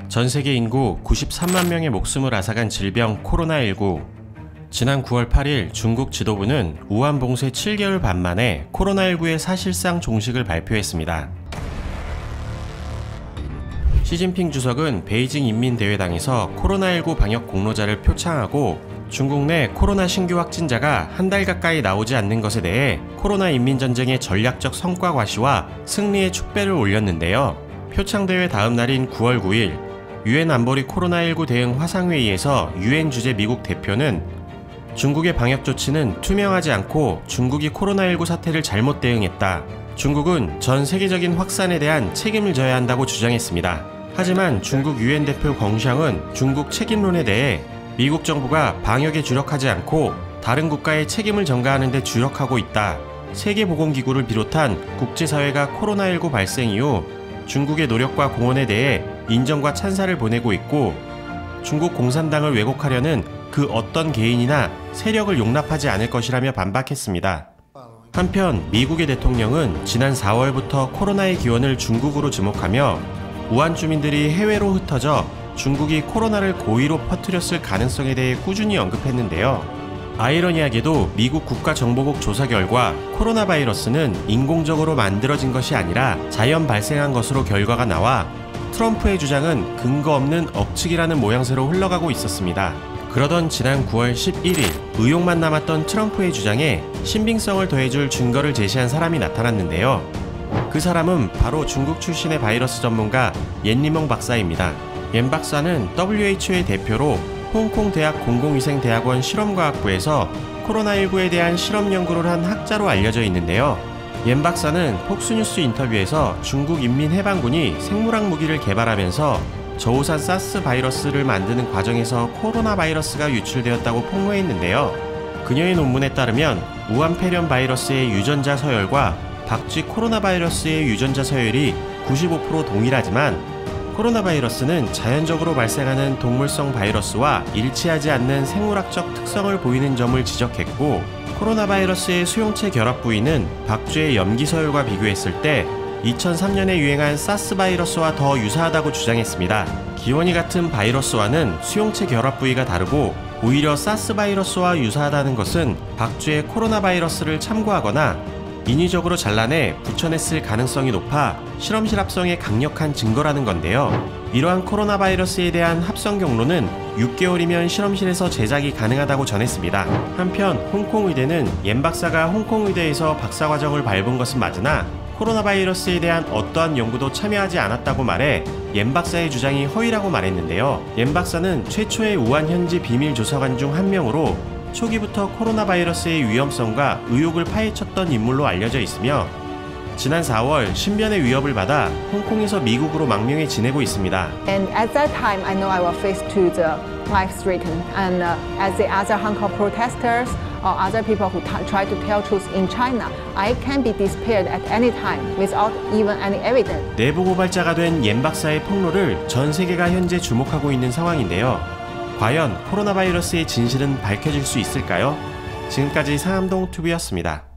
전 세계 인구 93만 명의 목숨을 앗아간 질병 코로나19. 지난 9월 8일 중국 지도부는 우한 봉쇄 7개월 반 만에 코로나19의 사실상 종식을 발표했습니다. 시진핑 주석은 베이징 인민대회당에서 코로나19 방역 공로자를 표창하고 중국 내 코로나 신규 확진자가 한 달 가까이 나오지 않는 것에 대해 코로나 인민전쟁의 전략적 성과 과시와 승리의 축배를 올렸는데요. 표창대회 다음 날인 9월 9일 유엔 안보리 코로나19 대응 화상회의에서 유엔 주재 미국 대표는 중국의 방역 조치는 투명하지 않고 중국이 코로나19 사태를 잘못 대응했다. 중국은 전 세계적인 확산에 대한 책임을 져야 한다고 주장했습니다. 하지만 중국 유엔 대표 웡샹은 중국 책임론에 대해 미국 정부가 방역에 주력하지 않고 다른 국가의 책임을 전가하는 데 주력하고 있다. 세계보건기구를 비롯한 국제사회가 코로나19 발생 이후 중국의 노력과 공헌에 대해 인정과 찬사를 보내고 있고 중국 공산당을 왜곡하려는 그 어떤 개인이나 세력을 용납하지 않을 것이라며 반박했습니다. 한편 미국의 대통령은 지난 4월부터 코로나의 기원을 중국으로 지목하며 우한 주민들이 해외로 흩어져 중국이 코로나를 고의로 퍼뜨렸을 가능성에 대해 꾸준히 언급했는데요. 아이러니하게도 미국 국가정보국 조사 결과 코로나 바이러스는 인공적으로 만들어진 것이 아니라 자연 발생한 것으로 결과가 나와 트럼프의 주장은 근거 없는 억측이라는 모양새로 흘러가고 있었습니다. 그러던 지난 9월 11일 의혹만 남았던 트럼프의 주장에 신빙성을 더해줄 증거를 제시한 사람이 나타났는데요. 그 사람은 바로 중국 출신의 바이러스 전문가 옌리멍 박사입니다. 옌 박사는 WHO의 대표로 홍콩 대학 공공위생대학원 실험과학부에서 코로나19에 대한 실험 연구를 한 학자로 알려져 있는데요. 옌 박사는 폭스뉴스 인터뷰에서 중국 인민해방군이 생물학 무기를 개발하면서 저우산 사스 바이러스를 만드는 과정에서 코로나 바이러스가 유출되었다고 폭로했는데요. 그녀의 논문에 따르면 우한 폐렴 바이러스의 유전자 서열과 박쥐 코로나 바이러스의 유전자 서열이 95% 동일하지만 코로나 바이러스는 자연적으로 발생하는 동물성 바이러스와 일치하지 않는 생물학적 특성을 보이는 점을 지적했고 코로나 바이러스의 수용체 결합 부위는 박쥐의 염기 서열과 비교했을 때 2003년에 유행한 사스 바이러스와 더 유사하다고 주장했습니다. 기원이 같은 바이러스와는 수용체 결합 부위가 다르고 오히려 사스 바이러스와 유사하다는 것은 박쥐의 코로나 바이러스를 참고하거나 인위적으로 잘라내 붙여냈을 가능성이 높아 실험실 합성의 강력한 증거라는 건데요. 이러한 코로나 바이러스에 대한 합성 경로는 6개월이면 실험실에서 제작이 가능하다고 전했습니다. 한편 홍콩 의대는 옌 박사가 홍콩 의대에서 박사과정을 밟은 것은 맞으나 코로나 바이러스에 대한 어떠한 연구도 참여하지 않았다고 말해 옌 박사의 주장이 허위라고 말했는데요. 옌 박사는 최초의 우한 현지 비밀 조사관 중 한 명으로 초기부터 코로나 바이러스의 위험성과 의혹을 파헤쳤던 인물로 알려져 있으며 지난 4월 신변의 위협을 받아 홍콩에서 미국으로 망명해 지내고 있습니다. And at that time, I know I was faced to the life threatened, and as the other Hong Kong protesters or other people who try to tell truth in China, I can be disappeared at any time without even any evidence. 내부 고발자가 된 옌 박사의 폭로를 전 세계가 현재 주목하고 있는 상황인데요. 과연 코로나 바이러스의 진실은 밝혀질 수 있을까요? 지금까지 상암동 투비였습니다.